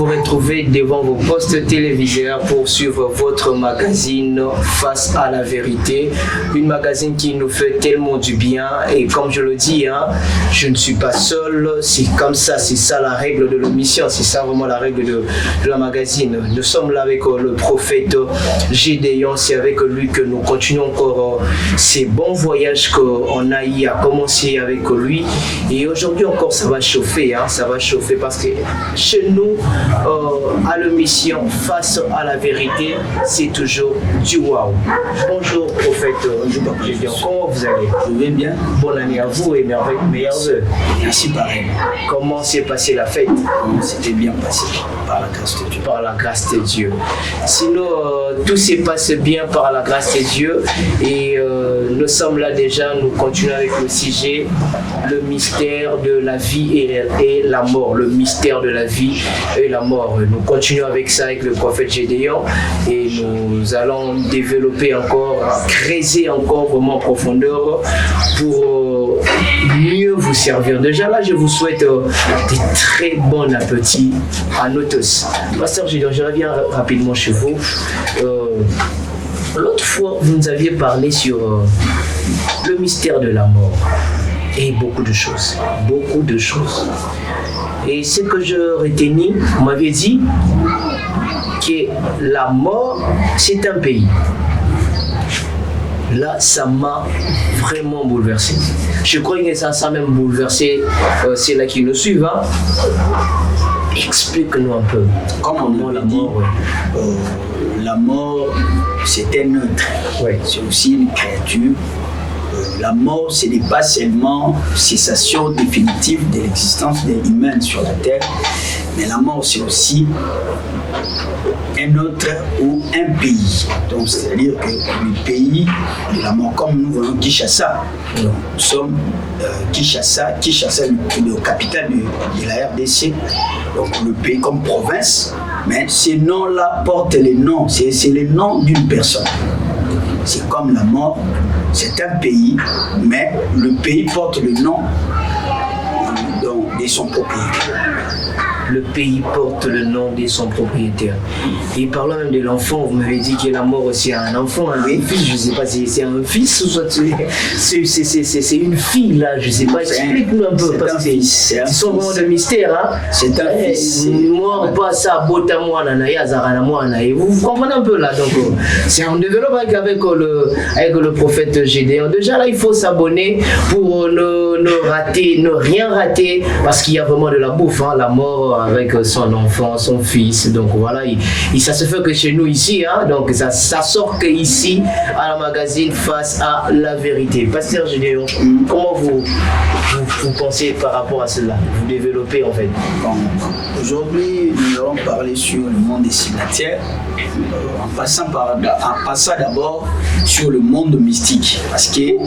vous retrouver devant vos postes téléviseurs pour suivre votre magazine Face à la vérité. Une magazine qui nous fait tellement du bien et comme je le dis, je ne suis pas seul, c'est comme ça, c'est ça la règle de l'émission, c'est ça vraiment la règle de la magazine. Nous sommes là avec le prophète Gédéon, c'est avec lui que nous continuons encore ces bons voyages qu'on a eu à commencer avec lui et aujourd'hui encore ça va chauffer, ça va chauffer parce que chez nous, à l'émission Face à la vérité, c'est toujours du waouh. Bonjour prophète Gédéon, comment vous allez? Je vais bien. Bonne année à vous et meilleurs vœux. Merci pareil. Comment s'est passée la fête? C'était bien passé par la grâce de Dieu. Par la grâce de Dieu. Sinon, tout se passe bien par la grâce de Dieu et nous sommes là déjà, nous continuons avec le sujet, le mystère de la vie et la mort. Le mystère de la vie et la mort. Nous continuons avec ça avec le prophète Gédéon et nous allons développer encore, creuser encore vraiment en profondeur pour mieux vous servir. Déjà là, je vous souhaite des très bons appétits à nous tous. Pasteur Gédéon, je reviens rapidement chez vous. L'autre fois, vous nous aviez parlé sur le mystère de la mort et beaucoup de choses. Beaucoup de choses. Et ce que je retenais, vous m'aviez dit que la mort, c'est un pays. Là, ça m'a vraiment bouleversé. Je crois que ça a même bouleversé ceux-là qui nous suivent. Explique-nous un peu. Comment la mort, la mort, c'est un être. Ouais. C'est aussi une créature. La mort, ce n'est pas seulement cessation définitive de l'existence des humains sur la terre, mais la mort, c'est aussi un autre ou un pays. Donc, c'est-à-dire que le pays de la mort, comme nous voyons Kinshasa, nous sommes Kinshasa, le capital de la RDC, donc le pays comme province, mais ces noms-là portent les noms, c'est les noms d'une personne. C'est comme la mort, c'est un pays, mais le pays porte le nom de son propriétaire. Le pays porte le nom de son propriétaire. Et parlant même de l'enfant, vous m'avez dit que la mort aussi a un enfant, un fils, je ne sais pas si c'est un fils ou soit c'est une fille là, je ne sais pas, explique-nous un peu, parce que c'est son moment de mystère. C'est un fils. Moi, pas ça, moi, vous comprenez un peu là, donc on développe avec le prophète Gédéon. Déjà là, il faut s'abonner pour ne rien rater, parce qu'il y a vraiment de la bouffe, la mort avec son enfant, son fils, donc voilà, ça se fait que chez nous ici, donc ça sort que ici à la magazine Face à la vérité. Pasteur Gédéon, comment vous pensez par rapport à cela? Vous développez en fait. Bon, aujourd'hui, nous allons parler sur le monde des cimetières, en passant d'abord sur le monde mystique, parce qu'il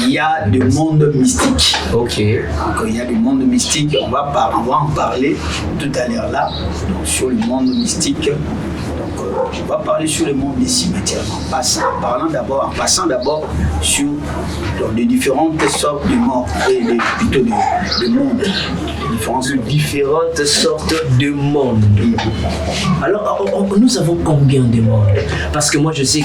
y a des mondes mystiques. Ok. Donc, il y a des mondes mystiques, on va en parler tout à l'heure là, donc, sur le monde mystique. Donc, on va parler sur le monde des cimetières, en passant d'abord sur les différentes sortes de morts, plutôt de mondes. Différentes sortes de mondes. Alors, nous avons combien de mondes? Parce que moi, je sais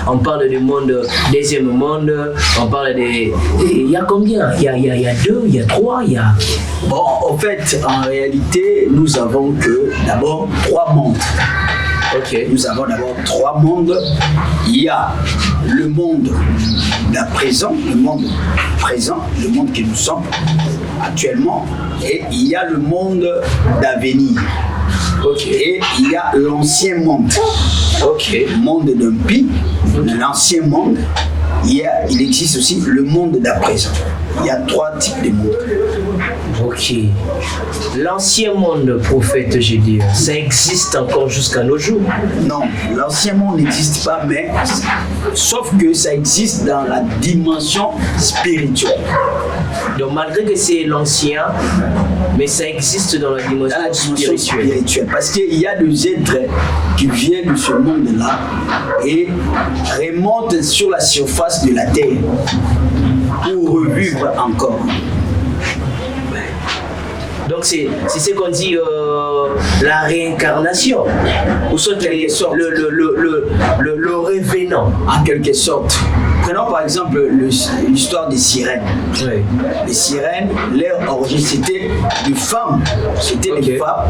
on parle du monde, deuxième monde, on parle il y a combien? Il y a deux, il y a trois, il y a... Bon, en fait, en réalité, nous avons que d'abord 3 mondes. Okay. Nous avons d'abord 3 mondes. Il y a le monde d'à présent, le monde que nous sommes actuellement, et il y a le monde d'avenir. Okay. Et il y a l'ancien monde. Okay. Le monde d'un pays, l'ancien monde. Il existe aussi le monde d'à présent. Il y a 3 types de mondes. Ok. L'ancien monde, prophète Gédéon, ça existe encore jusqu'à nos jours? Non, l'ancien monde n'existe pas, mais sauf que ça existe dans la dimension spirituelle. Donc malgré que c'est l'ancien, mais ça existe dans la dimension spirituelle. Parce qu'il y a des êtres qui viennent de ce monde-là et remontent sur la surface de la terre pour revivre encore. Donc c'est ce qu'on dit la réincarnation, ou soit le revenant. En quelque sorte. Prenons par exemple l'histoire des sirènes. Oui. Les sirènes, leur origine, c'était des femmes. C'était des femmes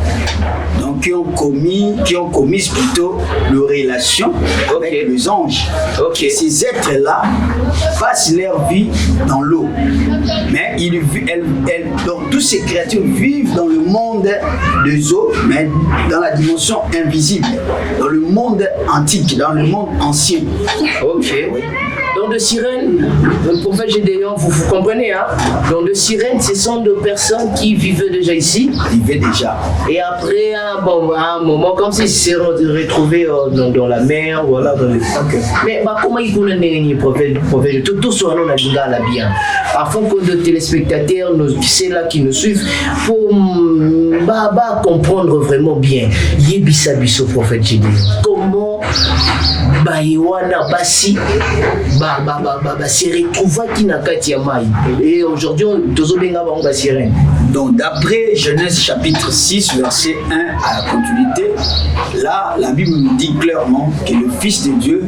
donc, qui ont commis plutôt leur relation avec les anges. Ces êtres-là passent leur vie dans l'eau. Mais donc, toutes ces créatures vivent dans le monde des eaux, mais dans la dimension invisible, dans le monde antique, dans le monde ancien. Donc de sirènes, le prophète Gédéon, vous comprenez, hein? Donc de sirènes, ce sont des personnes qui vivaient déjà ici. Et après, un moment, comme s'ils se sont retrouvés dans la mer, voilà. Mais comment ils connaissent le prophète? Tout ce qu'on a dit là bien. Afin que les téléspectateurs, ceux-là qui nous suivent, pour comprendre vraiment bien, Yebisa Biso prophète Gédéon. Comment Baïwana Bassi se retrouva qui n'a qu'à Tiamaï. Et aujourd'hui, tous les gens sont sirènes. Donc, d'après Genèse chapitre 6, verset 1 à la continuité, là, la Bible nous dit clairement que le Fils de Dieu,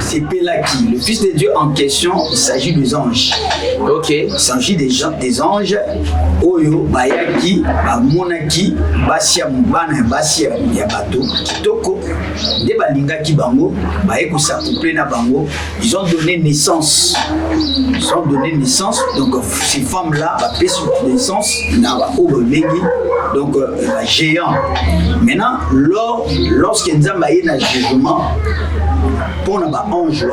c'est Pélaki. Le Fils de Dieu en question, il s'agit des anges. Il s'agit des anges. Oyo, Bayaki, Monaki, Basia Mubana, Basia Yabato, Kitoko, Debalingaki Bango, Baeko Sakouple na Bango, ils ont donné naissance. Donc ces femmes-là, ont naissance, donc géant. Maintenant, lorsqu'ils ont eu un jugement, pour les anges,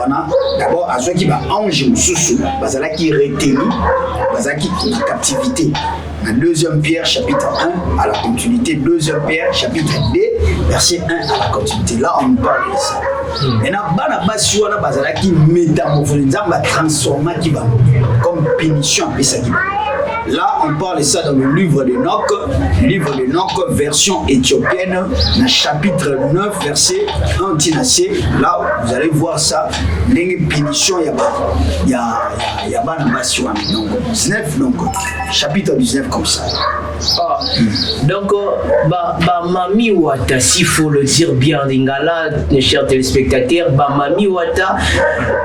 d'abord, à ceux qui sont anges, qui retenu, qui en captivité. Dans 2 Pierre chapitre 1 à la continuité, 2 Pierre chapitre 2 verset 1 à la continuité. Là on parle de ça. Maintenant, Banabasi wana bazalaki métamorphose, nzamba transforma kiba comme punition à ça. Là, on parle de ça dans le livre de Noc, version éthiopienne, dans chapitre 9, verset 1-C. Là, vous allez voir ça. Les punitions, il y a Banabasi wana. Donc, 19, donc, chapitre 19 comme ça. Donc, Mami Wata, s'il faut le dire bien, Lingala, mes chers téléspectateurs, Mami Wata,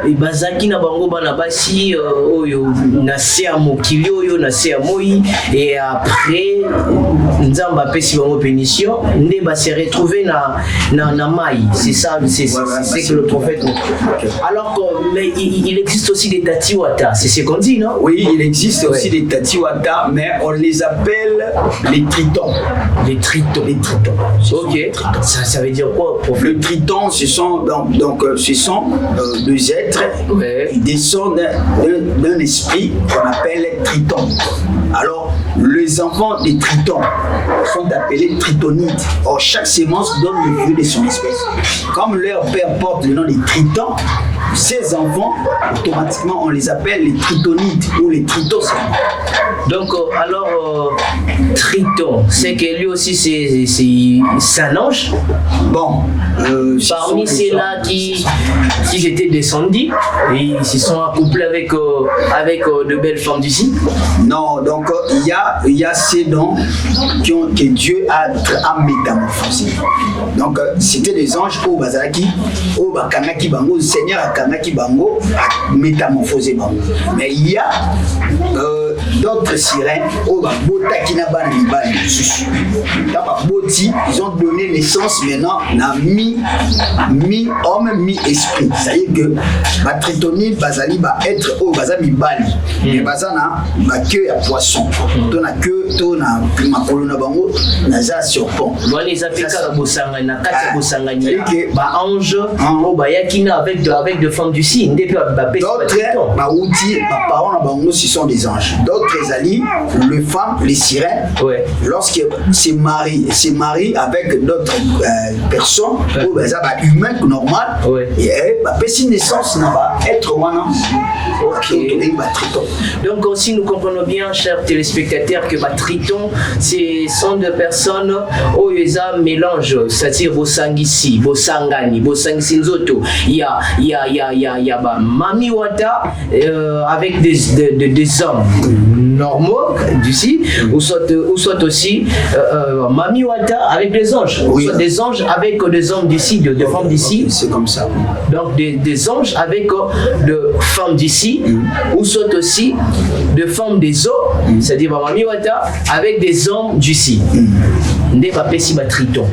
et Bazaki na bango Banabasi, nase à Mokili, nase à Moi, et après, Nzamba pesi bango pénition, Ndeba s'est retrouvé na Maï. C'est ça, c'est que le prophète. Alors mais il existe aussi des Tatiwata, c'est ce qu'on dit, non? Oui, il existe aussi des Tatiwata, mais on les appelle les tritons. Les tritons. Ça veut dire quoi, prophète? Le triton, ce sont deux êtres qui descendent d'un esprit qu'on appelle triton. Alors, les enfants des tritons sont appelés tritonides. Or, chaque sémence donne le fruit de son espèce. Comme leur père porte le nom des tritons, ces enfants, automatiquement, on les appelle les tritonides ou les tritos. Donc, Triton, c'est que lui aussi, c'est un ange. Bon, parmi ceux-là qui étaient descendus, et ils se sont accouplés avec de belles femmes d'ici. Non, donc il y a ces dons que Dieu a métamorphosé. Donc, c'était des anges au Bazalaki, au Bakanaki Bango, le Seigneur a Kanaki Bango a métamorphosé Bango. Mais il y a d'autres sirènes au Botakina Banibani. Ils ont donné naissance maintenant à mi-homme, mi-esprit. C'est-à-dire que ma tritonide, Bazali va être au Bazami Bali. Mais Bazana, ma queue à poisson. Ton a queue, ton a ma colonne bango, naza serpent. Bon, les Africains, Bosanga, Nakati Bosangani, ange, Bayakina avec de femmes du signe. D'autres, Baouti, ma parole, bango, ce sont des anges. D'autres alliés, les femmes, les sirènes, lorsqu'ils se marient avec d'autres personnes, humains normal, et si naissance n'a pas être humain. Donc aussi nous comprenons bien, chers téléspectateurs, que Triton, ce sont des personnes où ils ont mélange, c'est-à-dire Bosangisi, Bosangani, Bosangisinzoto. Il y a Mami Wata avec des hommes. normaux d'ici, ou soit aussi Mami Wata avec des anges, ou soit des anges avec des hommes d'ici, de femmes d'ici. C'est comme ça. Donc des anges avec de femmes d'ici, ou soit aussi de femmes des eaux, c'est-à-dire Mami Wata avec des hommes d'ici. N'est pas possible à Triton.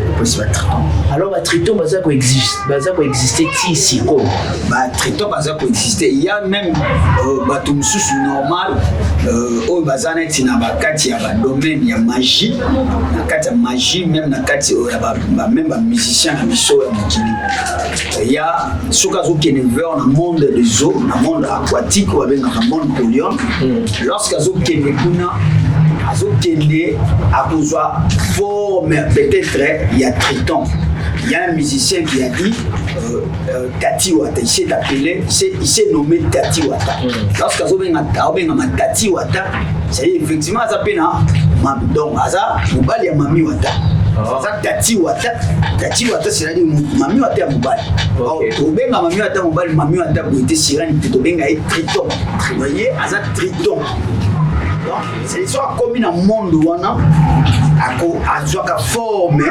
Alors à Triton, ça peut exister ici. Triton, ça peut exister. Il y a même bateau normal, au bazar net na bakati ya domaine ya magie, na kati ya magie même na kati ya même ba musicien na biso ya mokili. Il y a sokazo qui est vers le monde des eaux, le monde aquatique ou avec le monde polluant. Lorsqu'azo qui est kuna azokende à besoin forme peut-être il y a Triton. Il y a un musicien qui a dit Tati Wata, il s'est nommé Tati Wata. Lorsqu'il a Tati Wata, c'est effectivement ça peine donc ça Mobali a Mami Wata. Ça Tati Wata c'est-à-dire Mami Wata Mobali. Tobenga Mami Wata Mobali, Mami Wata était sirène, tobenga Triton. Vous voyez, ça Triton. C'est l'histoire comme dans le monde où on a forme,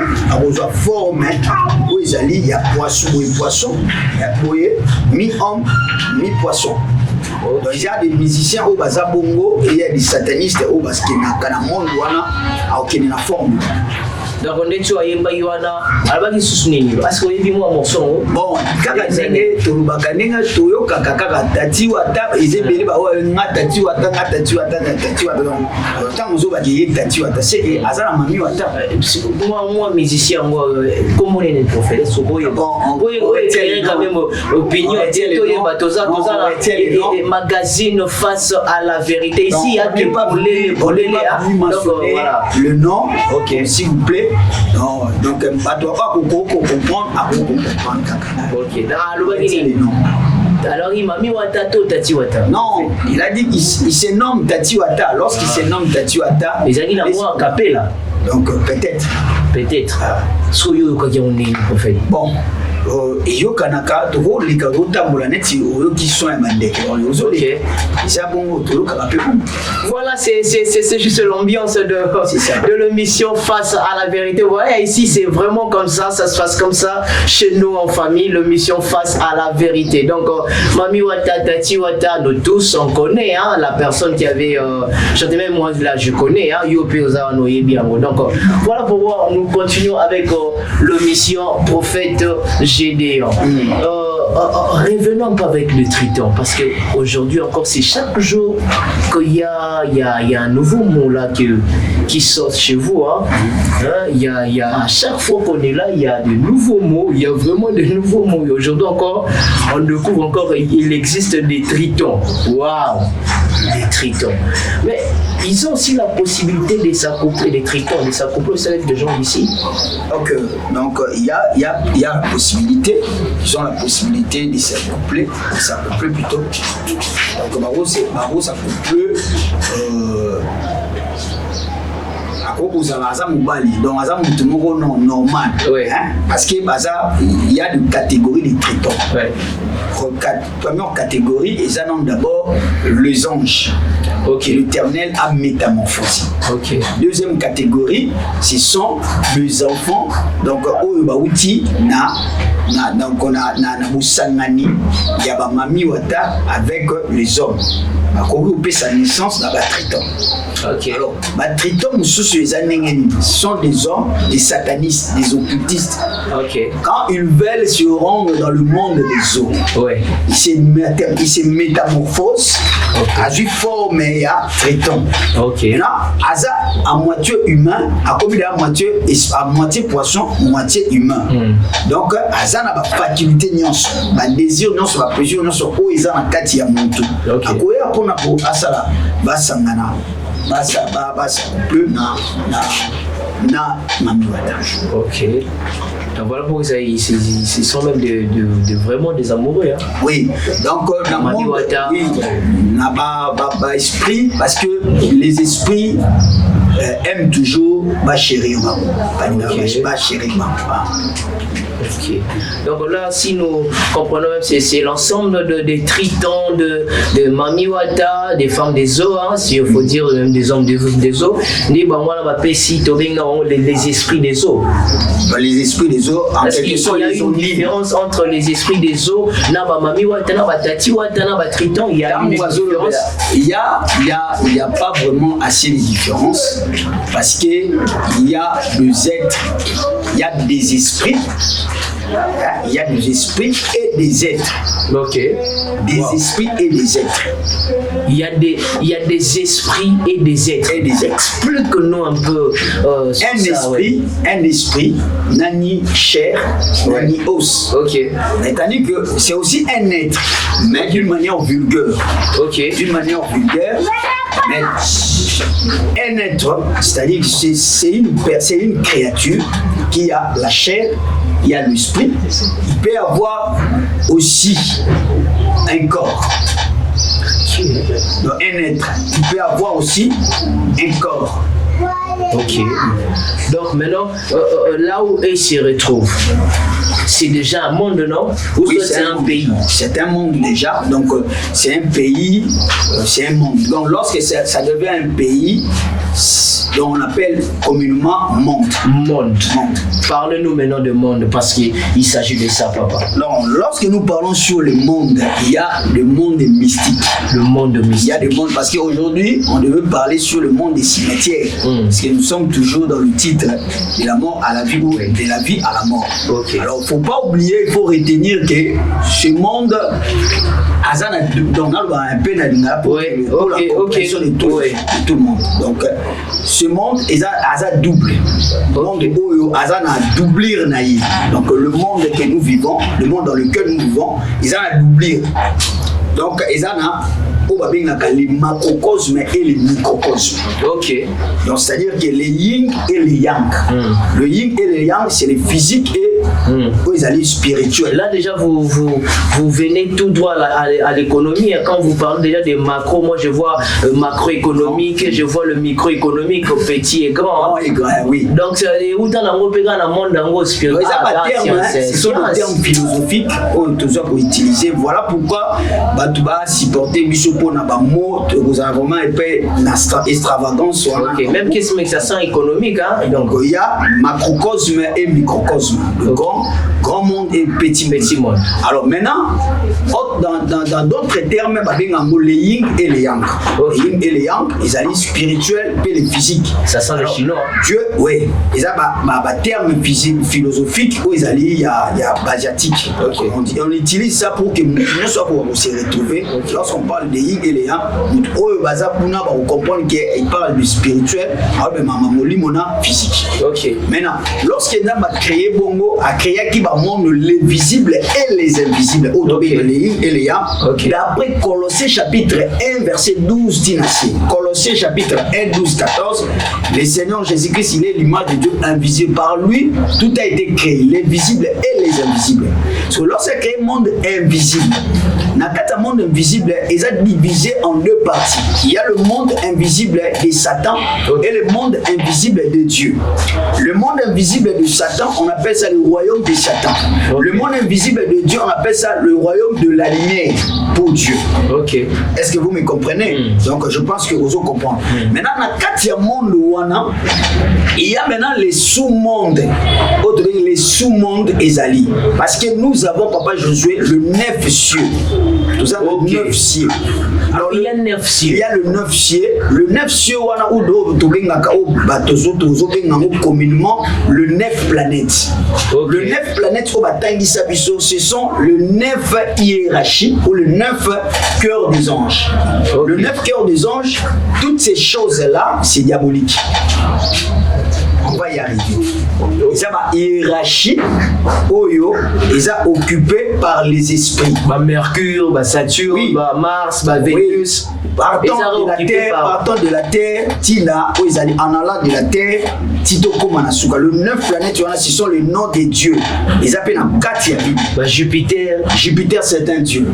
où il y a poisson, il y a mi-homme, mi-poisson. Donc il y a des musiciens au Baza Bongo et il y a des satanistes au Basque dans le monde où on a une forme. Donc on est sur Yemba Yoana, Albani Susnini, parce que vous moi mon son. Bon, kaka zenge tolubaka nenga toyo kaka Tati Wata, ils ébélé ba Tati Wata. Tant on dit Tati Wata, c'est Azara Mami Wata. Moi musicien, moi comment on est le prophète, bon, oui, quand même opinion, les magazines face à la vérité. Ici il y a des le nom, s'il vous plaît. Non, donc, tu vas pas comprendre. Ok, alors il m'a mis Watato Tati Wata. Non, il a dit qu'il se nomme Tati Wata. Lorsqu'il se nomme Tati Wata, les amis n'ont pas capé là. Donc peut-être. Soyo quand on est prophète. Bon. Iyo kanaka toko lika rotambola neti oyo qui sont mandeke ok ça bon tolo kaka. Voilà, c'est juste l'ambiance de l'émission Face à la vérité. Voilà, ici c'est vraiment comme ça se passe comme ça chez nous en famille, l'émission Face à la vérité. Donc Mami Wata, Tati Wata, nous tous on connaît la personne qui avait chanté, même moi là je connais Yopi Ozano Yebiango. Donc voilà pourquoi nous continuons avec l'émission Prophète Gédéon. Revenons un peu avec le Triton, parce qu'aujourd'hui encore, c'est chaque jour qu'il y a un nouveau mot là qui sort chez vous. Il y a à chaque fois qu'on est là, il y a de nouveaux mots, il y a vraiment de nouveaux mots. Et aujourd'hui encore, on découvre encore il existe des Tritons. Waouh, des Tritons. Mais ils ont aussi la possibilité de s'accoupler, des Tritons, de s'accoupler avec des gens d'ici. Donc il y a la possibilité, ils ont la possibilité de s'accoupler plutôt. Donc Maro s'accoupler. Vous avez Mobali, donc vous normal. Parce que il y a une catégorie de Tritons. Première catégorie, ils ont d'abord les anges. L'Éternel a métamorphosé. Deuxième catégorie, ce sont les enfants. Donc, donc on a Boussangani, il y a Mami Wata avec les hommes. On peut sa naissance dans la Triton. Alors, Triton, ce sont des hommes, des satanistes, des occultistes. Quand ils veulent se rendre dans le monde des eaux, ils se métamorphosent à une forme à Triton. Maintenant, à moitié humain, à moitié poisson, moitié humain. Donc, Aza n'a pas faculté, n'a désir, n'a pas plaisir, n'a pas plaisir, n'a pas plaisir, n'a pas plaisir, pour asala basangana basa plus na Mami Wata. Donc voilà pourquoi ils sont même vraiment des amoureux. Oui, donc dans Mami Wata, n'a pas esprit, parce que les esprits aiment toujours chérir Ok. Donc là, si nous comprenons même, c'est l'ensemble des tritons, de Mamiwata, des femmes des eaux, hein, si il faut dire, même des hommes des eaux. Les esprits des eaux. Les esprits des eaux, en quelque sorte, il y a une différence entre les esprits des eaux, Mamiwata, Tatiwata, Triton, il y a une différence. Il y a pas vraiment assez de différence parce que il y a deux êtres, il y a des esprits. Il y a des esprits et des êtres. Ok. Des esprits et des êtres. Il y a des esprits et des êtres. Et des êtres. Explique-nous un peu. Un esprit n'a ni chair, n'a ni os. Ok. C'est-à-dire que c'est aussi un être, mais d'une manière vulgaire. Ok. D'une manière vulgaire. Mais un être, c'est-à-dire que c'est une créature qui a la chair, il y a l'esprit, il peut avoir aussi un corps. Donc un être, il peut avoir aussi un corps. Ok. Donc maintenant, là où il se retrouve, c'est déjà un monde, non? Ou oui, c'est un pays? C'est un monde déjà, donc c'est un pays, c'est un monde. Donc lorsque ça devient un pays, on appelle communément monde. Monde. Parle-nous maintenant de monde, parce qu'il s'agit de ça, papa. Non, lorsque nous parlons sur le monde, il y a le monde mystique. Le monde mystique. Il y a des mondes, parce qu'aujourd'hui, on devait parler sur le monde des cimetières. Parce que nous sommes toujours dans le titre de la mort à la vie ou de la vie à la mort. Okay. Alors, il ne faut pas oublier, il faut retenir que ce monde, donc, on a un peu pour la compréhension de tout le monde. Donc, ce monde, il a double. Le monde où il a doublé. Donc, le monde que nous vivons, le monde dans lequel nous vivons, il a doublé. Donc, il a les macrocosmes et les microcosmes. Ok. Donc, c'est-à-dire que les yin et les yang. Le yin et le yang, c'est les physiques et ils allaient spirituels. Là, déjà, vous venez tout droit à l'économie. Quand vous parlez déjà des macro, moi, je vois macroéconomique, je vois le microéconomique, petit et grand. Et grand, oui. Donc, c'est où dans le monde spirituel. Ce sont des termes philosophiques qu'on utiliser. Voilà pourquoi Batouba supporter pour n'a pas mot, vous avez vraiment épais extravagance. Ok, même question que ça sent économique, hein. Donc il y a macrocosme et microcosme, le grand monde et petit monde. Alors maintenant, dans d'autres termes, les yin et les yang. Les yin et les yang, ils allaient spirituels et les physiques. Ça sent le chinois. Dieu, oui, ils ont un terme philosophique où ils allaient, il y a basiatique. Okay. On utilise ça pour que nous soyons pour se retrouver. Lorsqu'on parle des yin et les yang, on comprend qu'il parle du spirituel, alors maman physique. Ok. Maintenant, lorsqu'il a créé Bongo, a créé qui va monde les visibles et les invisibles, les yin et les yang. D'après Colossiens chapitre 1 verset 12 dynastie. Colossiens chapitre 1 12 14, le Seigneur Jésus-Christ, il est l'image de Dieu invisible. Par lui, tout a été créé, les visibles et les invisibles. Parce que lorsqu'il a créé le monde invisible, dans le monde invisible, il est divisé en deux parties. Il y a le monde invisible de Satan et le monde invisible de Dieu. Le monde invisible de Satan, on appelle ça le royaume de Satan. Le monde invisible de Dieu, on appelle ça le royaume de la lumière pour Dieu. Ok. Est-ce que vous me comprenez? Donc je pense que vous comprenez. Maintenant, dans le quatrième monde, il y a maintenant les sous-mondes. Les sous-mondes Ezali. Parce que nous avons, Papa Josué, le 9 cieux. Nous avons le 9 cieux. Alors, il y a 9 cieux. Il y a le 9 cieux. Le 9 cieux, communément le 9 planètes. Okay. Le 9 planètes, ce sont le 9 hiérarchies ou le 9 cœurs des anges. Okay. Le 9 cœurs des anges, toutes ces choses-là, c'est diabolique. On va y arriver. Ils ont hiérarchie, ils sont occupés par les esprits. Mercure, Saturne, Mars, Vénus. Partant de la Terre, Tina, ils allaient en allant de la Terre, Tito Komanasuka. Le 9 planètes, ce sont les noms des dieux. Ils appellent en 4 Jupiter. Jupiter, c'est un dieu.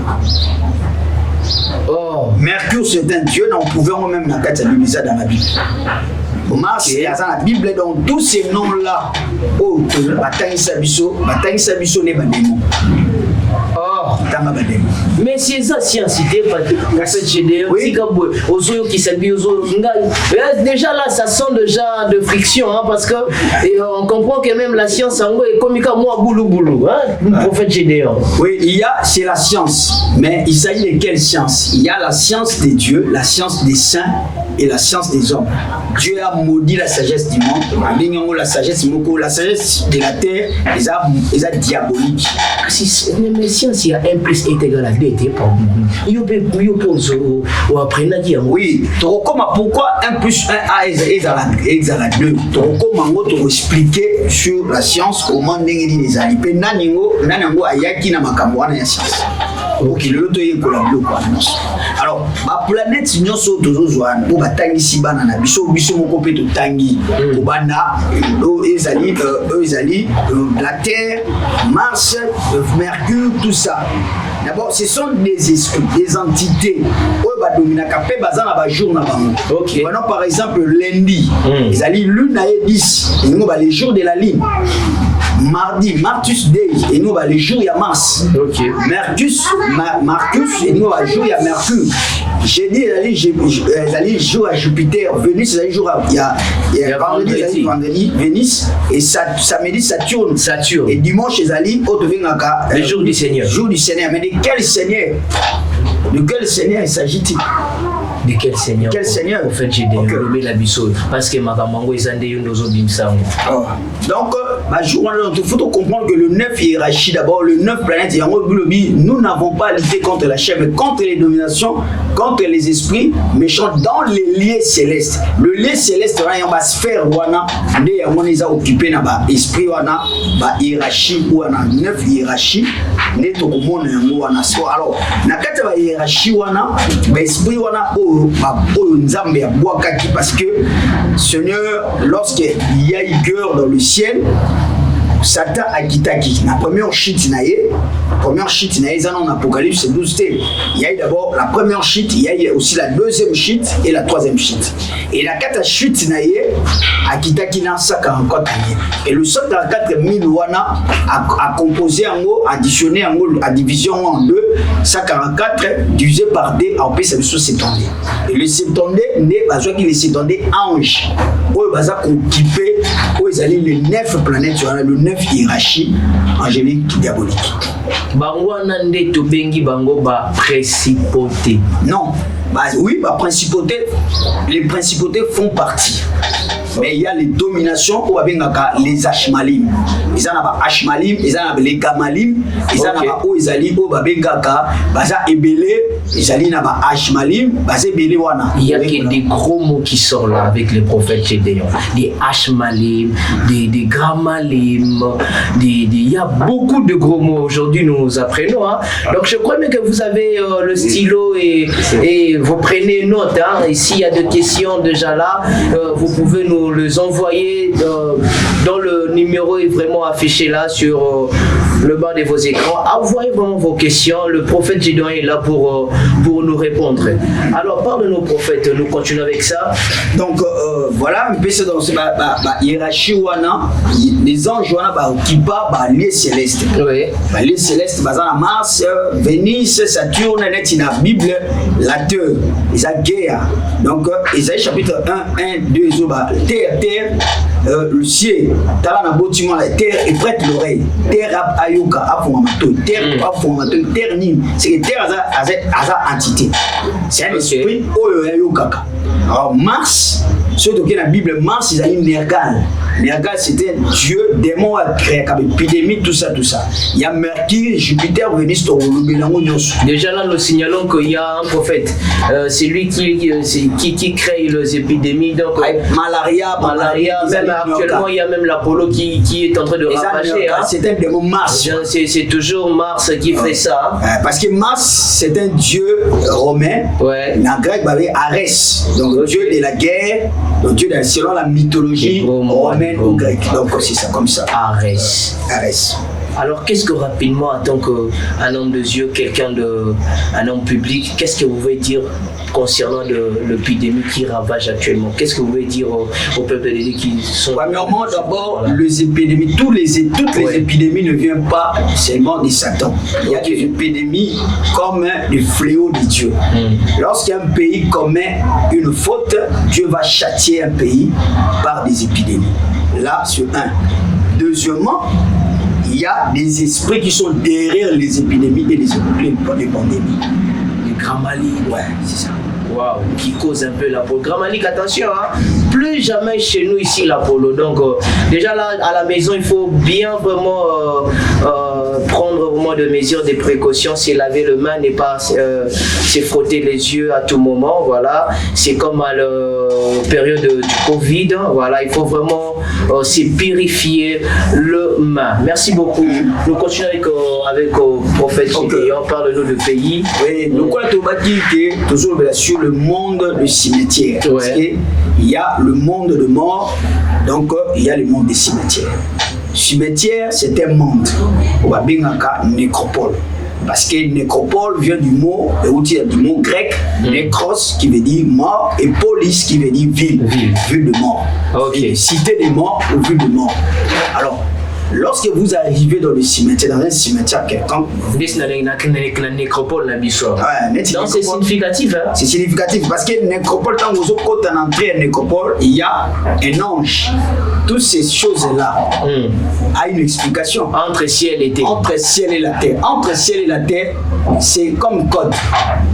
Oh. Mercure, c'est un dieu. On pouvait même dans 4 dans la Bible. Mars, il y a la Bible, donc tous ces noms-là, oh, Batangisa Biso n'est pas démon. Oh. Mais c'est ça, science, déjà là, ça sent déjà de friction, hein, parce que on comprend que même la science est comme moi, boulou boulou, hein, le prophète Gédéon. Oui, c'est la science, mais il s'agit de quelle science? Il y a la science des dieux, la science des saints et la science des hommes. Dieu a maudit la sagesse du monde, la sagesse de la terre, est diabolique. Mais science, il y a 1 plus 1 égale à 2, oui, pourquoi 1 plus 1 égale à 2? Comment tu expliquer sur la science comment les alliés. Nanango ayaki na makambo na science. Ok, le loto est collaboré. Alors, ma planète nous sommes tous pour batangisi bana na biso moko pe to tangi obana ezali la Terre, Mars, Mercure, tout ça. D'abord, ce sont des esprits, des entités. Okay. Maintenant, par exemple, lundi, ezali lune à 10, et nous les jours de la lune. Mardi, Marcus Day, et nous les jours il y a Mars. Okay. Marcus, et nous les jours il y a Mercure. Jeudi, ils jour à Jupiter. Vénus, ils jour à vendredi, Vénus. Et samedi, Saturne. Et dimanche, ils allaient au le jour du Seigneur. Jour du Seigneur. Mais de quel Seigneur? De quel Seigneur il s'agit-il? De quel Seigneur? Quel Seigneur? En fait, j'ai développé la bison parce que ma maman est allée dans nos bimsang. Donc, il faut comprendre que le 9 hiérarchie, d'abord, le 9 planètes, nous n'avons pas lutté contre la chair, mais contre les dominations, contre les esprits méchants dans les lieux célestes. Le lieu céleste, il y a une sphère, on les a occupés dans l'esprit, dans hiérarchie, ou dans 9 hiérarchies. Alors, dans la hiérarchie, l'esprit, parce que Seigneur, lorsqu'il y a une guerre dans le ciel, Satan a quitté la première chute en Apocalypse 12. Il y a d'abord la première chute, il y a aussi la deuxième chute et la troisième chute. Et la quatrième chute a quitté 144 et le 144 000 wana a composé en mot, additionné en mot, à division en deux, 144 divisé par 2 en plus c'est s'étendait. Et le s'étendait n'est pas qu'il le s'étendait ange. Où il va occupé, où ils allaient les 9 planètes, le 9 hiérarchies angéliques diaboliques. Bango nande to bengi bango ba principauté. Non, oui, principauté, les principautés font partie. Mais il y a les dominations où les Ashmalim. Ils en ont Ashmalim, ils en ont les Gamalim, ils en ont ils allaient au Babengaka, Baza Ebele, ils allaient dans Ashmalim, Baza Ebele Wana. Il y a que des gros mots qui sortent là avec les prophètes Gédéon. Des Ashmalim, des Gamalim, il y a beaucoup de gros mots aujourd'hui, nous apprenons. Hein. Donc je crois bien que vous avez le stylo et vous prenez note. Hein. Et s'il y a des questions déjà là, vous pouvez nous les envoyer dans le numéro est vraiment affiché là sur le bas de vos écrans. Envoyez vraiment vos questions. Le prophète Gédéon est là pour nous répondre. Alors parle de nos prophètes, nous continuons avec ça. Donc voilà, c'est dans la hiérarchie wana, les anges wana qui partent les célestes. Oui. Les célestes, Mars, Vénus, Saturne, net dans la Bible, la terre, ils ont guerre. Donc Isaïe chapitre 1, 2, terre, le ciel, dans le bâtiment, la terre est prête l'oreille. Terre ayuka, terre nime. C'est que terre a entité. C'est un esprit, ayuka. Alors Mars, ceux qui ont la Bible, Mars, ils ont une Nergal. Nergal, c'était Dieu, démon a créé, épidémie, tout ça. Il y a Mercure, Jupiter, Vénus, déjà là, nous signalons qu'il y a un prophète. C'est lui qui crée les épidémies. Donc, malaria, même actuellement, il y a même l'Apollo qui est en train de ravager. Hein. C'est un démon Mars. C'est toujours Mars qui fait ça. Hein. Parce que Mars, c'est un dieu romain. Ouais. En grec, Arès. Donc, le dieu de la guerre, le dieu selon la mythologie romaine ou grecque. Donc, c'est ça, comme ça. Arès. Alors, qu'est-ce que rapidement, en tant qu'un homme de Dieu, un homme public, qu'est-ce que vous pouvez dire concernant l'épidémie qui ravage actuellement? Qu'est-ce que vous pouvez dire au peuple de Dieu qui sont... Premièrement, d'abord, les épidémies, toutes les épidémies ne viennent pas seulement de Satan. Il y a des épidémies comme des fléaux de Dieu. Lorsqu'un pays commet une faute, Dieu va châtier un pays par des épidémies. Là, c'est un. Deuxièmement, il y a des esprits qui sont derrière les épidémies et les pandémies. Les Gramali, ouais, c'est ça. Wow, qui cause un peu l'Apollo. Gramalik, attention, hein, plus jamais chez nous ici l'Apollo. Donc, déjà là, à la maison, il faut bien vraiment prendre vraiment des mesures, des précautions, se laver les mains, ne pas se frotter les yeux à tout moment. Voilà, c'est comme à la période du Covid. Voilà, il faut vraiment se purifier le main. Merci beaucoup. Nous continuons avec le prophète Gédéon. Parle-nous de pays. Oui, donc on a dit que toujours sur le monde du cimetière. Ouais. Parce qu'il y a le monde de mort, donc il y a le monde des cimetières. Cimetière, c'est un monde. On va bien appeler nécropole. Parce que nécropole vient du mot grec, nécros qui veut dire mort et polis qui veut dire ville, ville de mort. Okay. Cité des morts ou ville de mort. Alors, lorsque vous arrivez dans le cimetière, dans un cimetière quelconque, nécropole, donc c'est significatif. Hein? C'est significatif parce que nécropole, quand vous êtes en entrée à nécropole, il y a un ange. Toutes ces choses-là a une explication. Entre ciel et terre. Entre ciel et la terre. Entre ciel et la terre, c'est comme code.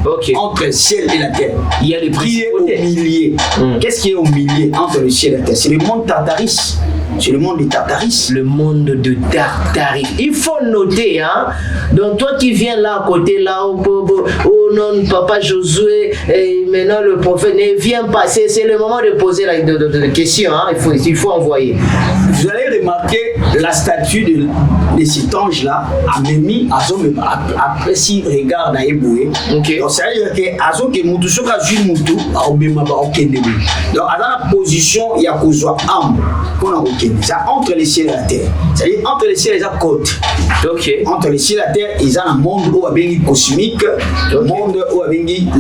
Okay. Entre ciel et la terre. Il y a les qui est au milieu. Qu'est-ce qui est au milieu entre le ciel et la terre? C'est le monde Tartaris. C'est le monde de Tartaris. Le monde de Tartaris. Il faut noter, hein. Donc toi qui viens là à côté, là, oh non, papa Josué, et maintenant le prophète ne vient pas. C'est le moment de poser la question, hein. Il faut envoyer. Vous allez remarquer la statue de cet ange-là, Amémi, après s'il regarde à Eboué. Okay. Donc, c'est-à-dire que Azo ke mutu soka ju mutu a obema ba okende. Donc, à la position, il y a kozwa âme pour la okende. Ça entre les cieux et la terre. C'est-à-dire entre les cieux et la côte. Okay. Entre les cieux et la terre, il y a un monde où il cosmique, le monde où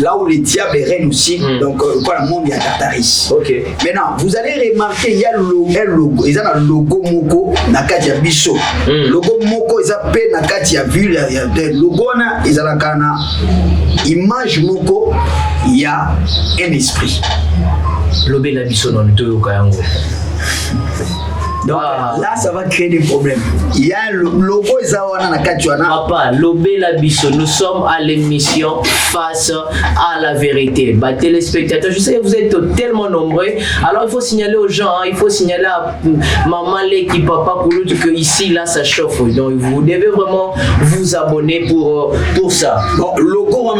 là où les diables règnent aussi. Donc, le monde il y a Tartaris. Okay. Maintenant, vous allez remarquer, il y a un logo. Il y a un logo moko na kati ya biso. Logo moko ils appellent na kati ya ville. Logo na ils a kana image moko. Il y a un esprit. Lobé la biso non to kayango. Donc là, ça va créer des problèmes. Il y a un logo, Papa, Lobé la Bisso, nous sommes à l'émission Face à la vérité. Bah, téléspectateurs, je sais que vous êtes tellement nombreux. Alors, il faut signaler aux gens, hein, il faut signaler à maman, l'équipe, papa, pour l'autre que ici, là, ça chauffe. Donc, vous devez vraiment vous abonner pour ça. Bon, logo, on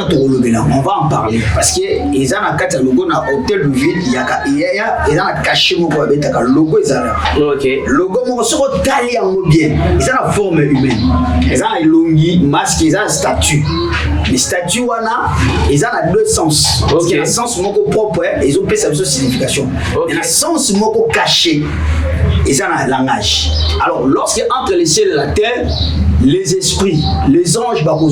va en parler. Parce que ils ont un logo dans l'hôtel de ville, il y a un cachet, le logo, ils ont. Ok. Logo mon sera taillé en bien. Ils ont la forme humaine. Ils ont un longi, masque, ils ont un statut. Les statues wana, ils ont deux sens. Okay. Il y a un sens moko propre, ils ont fait sa signification. Okay. Il y a un sens moko caché. Ils ont un langage. Alors, lorsque entre les cieux et la terre, les esprits, les anges, entre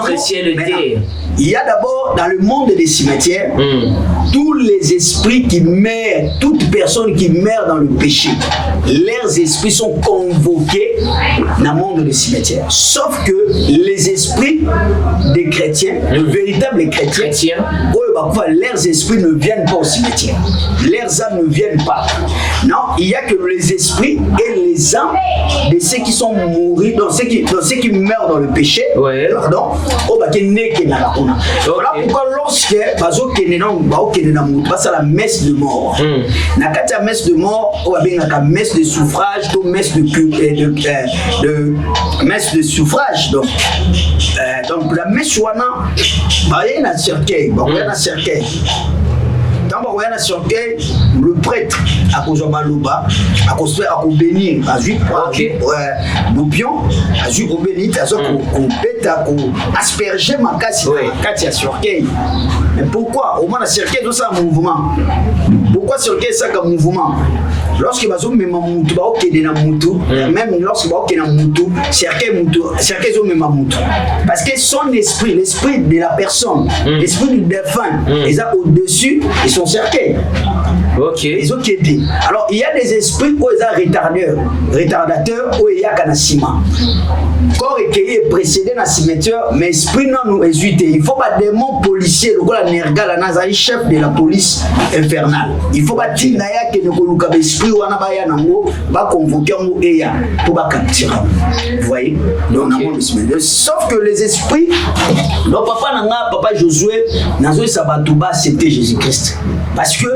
les ciel et la terre. Il y a d'abord dans le monde des cimetières tous les esprits qui meurent, toute personne qui meurt dans le péché, leurs esprits sont convoqués dans le monde des cimetières. Sauf que les esprits des chrétiens, de véritables chrétiens, leurs esprits ne viennent pas au cimetière. Leurs âmes ne viennent pas. Non, il n'y a que les esprits et les âmes de ceux qui sont morts, dans ceux qui meurent dans le péché. Ouais. Pardon. Voilà pourquoi lorsque la messe de mort, la messe de mort, la messe de suffrage, messe de suffrage. Donc la messe il y a un cercueil. Dans le cercueil, le prêtre a causé Maloba, a construit à bénir, a vu Boupion, a vu au bénir, a asperger ma casse à cercueil. Mais pourquoi? Au moins, le cercueil, c'est un mouvement. Pourquoi le cercueil, c'est un mouvement? lorsque bazo mema mutu ba okende na mutu même lorsque ba okende na mutu cercueil zo mema mutu parce que son esprit, l'esprit de la personne, l'esprit du défunt ils sont au-dessus de son cercueil. OK. Ils ont quitté. Alors il y a des esprits où ils sont retardateurs où il y a canasima. Corps qui est précédé dans le cimetière, mais esprit non nous exuté. Il faut pas démon policier, le la nerga la nazari chef de la police infernale. Il faut pas tinaya que ne koluka esprit wana ba ya nango ba convoquer ngo eya pour ba capturer. Vous voyez? Donc sauf que les esprits, le papa nanga, papa Josué, nazo sabatuba c'était Jésus-Christ. Parce que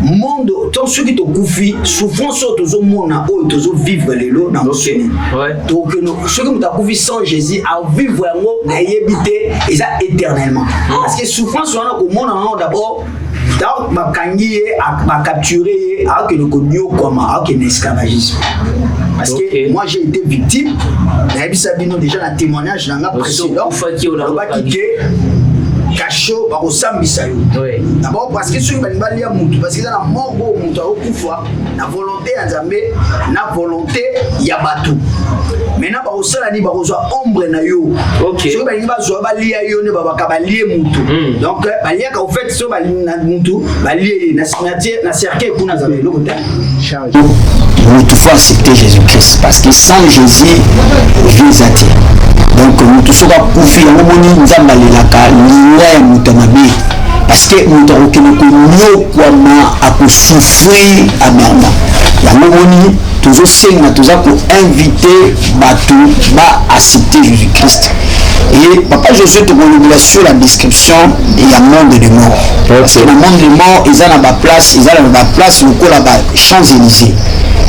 monde tant ceux qui te koufi souffrance aux mona o tozo vivre les lots dans donc ceux qui t'ont koufi sans Jésus à vivre vraiment na yebité et ça éternellement parce que souffrance on a au monde d'abord donc ma kangié ma capturé à que le connu comme à que l'esclavagisme parce que moi j'ai été victime na bisabino déjà un témoignage dans la précédent on va quitter Cacho ba osambisa yo. D'abord parce que ceux qui bali ya mutu parce que dans la mort mutu okufa na volonté ya Nzambe na volonté ya batu. Maintenant ba osala ni ba kozwa ombre na yo. Ceux qui bali ba zo bali ya yo ne ba bakabalie mutu. Donc bali ya ka au fait so bali na mutu bali na signature na cercueil kuna Nzambe lo kota. Charge. Nous toutefois accepter Jésus-Christ parce que sans Jésus Jésus a dit. Donc nous tous sommes koufi ya moni nzamba lelaka liwa ya mutamabe parce que nous avons que nous kwama akusufrir amèrement ya moni toujours senga toujours pour inviter batu ba accepter Jésus-Christ et papa Josué te connaît sur la description il y a monde de mort parce que le monde de mort ils ont la place le ko la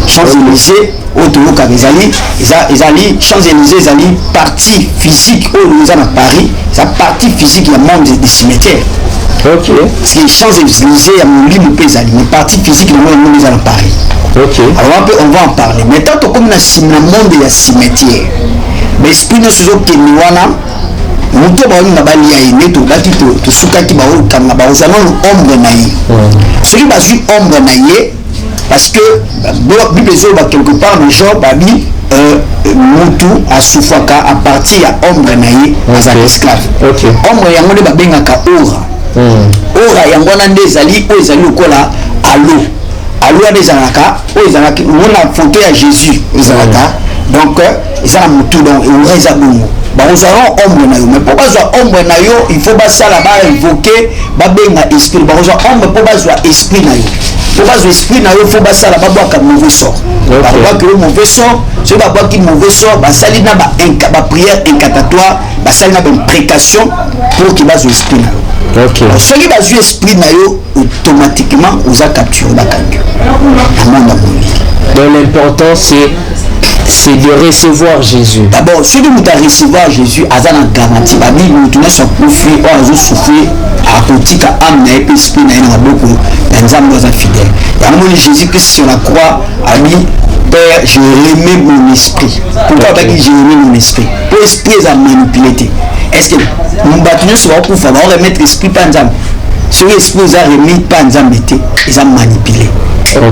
Champs-Élysées autour de Champs-Élysées, ils ont partie physique où nous sommes à Paris, c'est la partie physique du monde des cimetières. Parce que Champs-Élysées, il y a mon livre, mais partie physique du monde nous sommes à Paris. Alors on va en parler. Mais tant que comme dans le monde des cimetières, mais l'esprit de ce qui est muto ba na bali ya ineto lati to sukaki ba o kanga ba ozana ombre na ye. Celui ba ju ombre na ye parce que Bible zoba quelque part les gens babi mutu asufaka à partir ya ombre na ye as un esclave. Ombre yango ne ba bengaka ora yango na ndezali o ezali lokola alo ezalaka o ezalaka mona photo ya Jésus ezalaka donc ezala mutu donc ora ezabongo bazwa ombre na yo mais pour bazwa ombre na yo il faut basala ba invoquer ba benga esprit bazwa ombre pour bazwa esprit na yo pour bazwa esprit na yo faut basala ba boaka mauvais sort ba boaka le mauvais sort c'est ba boaka mauvais sort basali na ba prière incantatoire basali na ba prédication pour que bazwa esprit na yo soki bazwa esprit na yo automatiquement vous a capturé ba kango na monde donc l'important c'est de recevoir Jésus. D'abord, celui qui a recevoir Jésus, a une garantie. La Bible nous tourne sur profit, on a souffert à côté de l'âme, et puis l'esprit n'a beaucoup d'ensemble fidèles. Et à un moment, Jésus-Christ sur la croix a dit Père, je remets mon esprit. Pourquoi pas que je remets mon esprit? Pour l'esprit, il a manipulé. Est-ce que nous battons sur la croix pour remettre l'esprit par exemple? Ce l'esprit, il a remis par exemple, il a manipulé.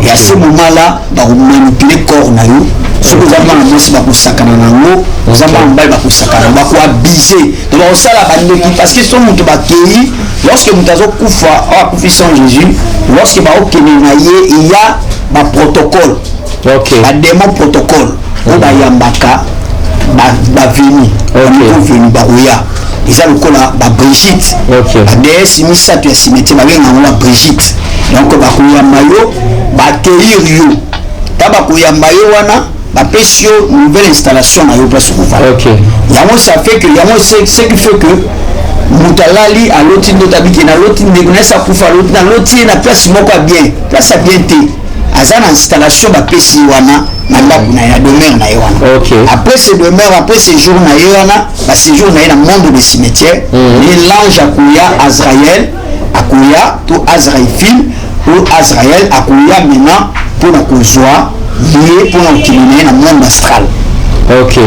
Et à ce moment-là, il a manipulé le corps. Ce que vous avez en plus, vous avez abusé. Donc, ça, parce que ce monde lorsque nous avons coupé sans Jésus, lorsque il y a un protocole, un démon protocole, il y a un baka, un venu, ils ont le col à Brigitte. La déesse Missa, tu as cimetière, Brigitte. Donc, il y a un maillot, il y a un maillot, une nouvelle installation à place ça fait que ce qui fait que Moutalali à l'autre notabité na l'autre ça pour faire l'autre na place moko bien place à bien té azana installation ba pesi wana manda kuna ya demeure na wana après ce demeure après ce jour na wana ba séjour na dans monde des cimetières l'ange akuya Azraël akuya to Azraël pour Azraël akuya maintenant pour la kozwa lié pour l'utiliser dans le monde astral. Ok.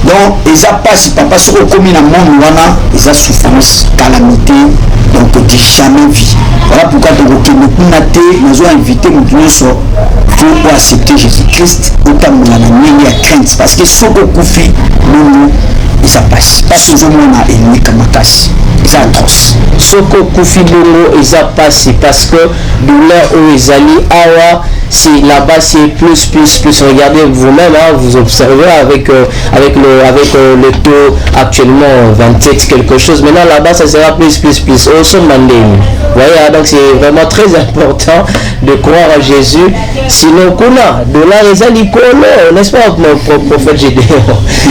Donc, ils ont pas si papa, ce qu'on commis dans le monde, ils ont souffrance, calamité, donc tu jamais vu. Voilà pourquoi nous avons invité pour accepter Jésus-Christ, autant nous avons à crainte. Parce que ce qu'on confie, nous, ils ont passé. Parce que nous avons ennemi comme Makasi. C'est atroce. Ce qu'on confie, nous, ils ont passé. Parce que nous, là où ils allaient, c'est là-bas, c'est plus. Regardez vous-même, hein, vous observez avec le taux actuellement 27 quelque chose. Maintenant là-bas, ça sera plus. Au sommet mandé. Vous voyez, donc c'est vraiment très important de croire à Jésus. Sinon, kuna de là les alicolo, n'est-ce pas, mon prophète Gédéon?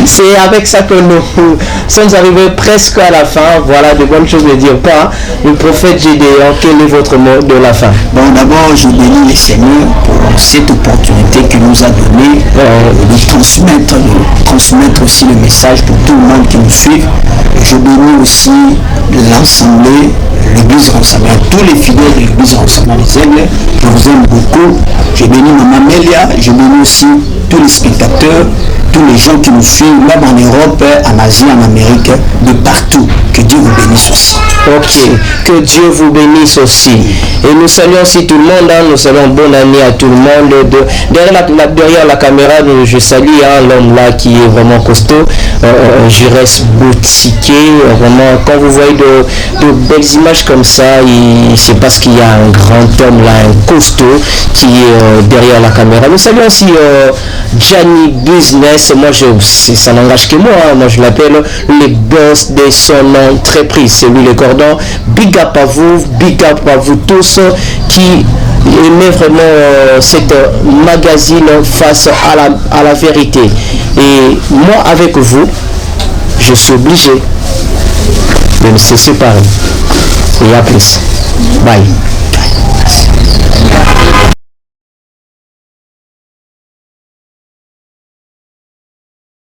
C'est avec ça que nous sommes arrivés presque à la fin. Voilà de bonnes choses ne dire pas. Le prophète Gédéon, quel est votre mot de la fin? Bon, d'abord, je bénis le Seigneur pour cette opportunité qu'il nous a donnée de transmettre aussi le message pour tout le monde qui nous suit. Je bénis aussi l'Assemblée, l'Église Rassemblement, tous les fidèles de l'Église Rassemblement des Aigles. Je vous aime beaucoup. Je bénis Maman Mélia, je bénis aussi tous les spectateurs, tous les gens qui nous suivent, même en Europe, en Asie, en Amérique, de partout. Que Dieu vous bénisse aussi. Ok, que Dieu vous bénisse aussi. Et nous saluons aussi tout le monde, hein, nous saluons bonne année à tout le monde. Derrière la caméra, je salue l'homme là qui est vraiment costaud, Jires Boutiqué. Vraiment, quand vous voyez de belles images comme ça, c'est parce qu'il y a un grand homme là, un costaud qui est derrière la caméra. Nous saluons aussi Gianni Business. Moi, ça n'engage que moi, hein. Moi je l'appelle le boss de son entreprise. C'est lui le cordon. Big up à vous tous qui aimez vraiment cette magazine face à la vérité. Et moi avec vous, je suis obligé de nous séparer. Et à plus. Bye.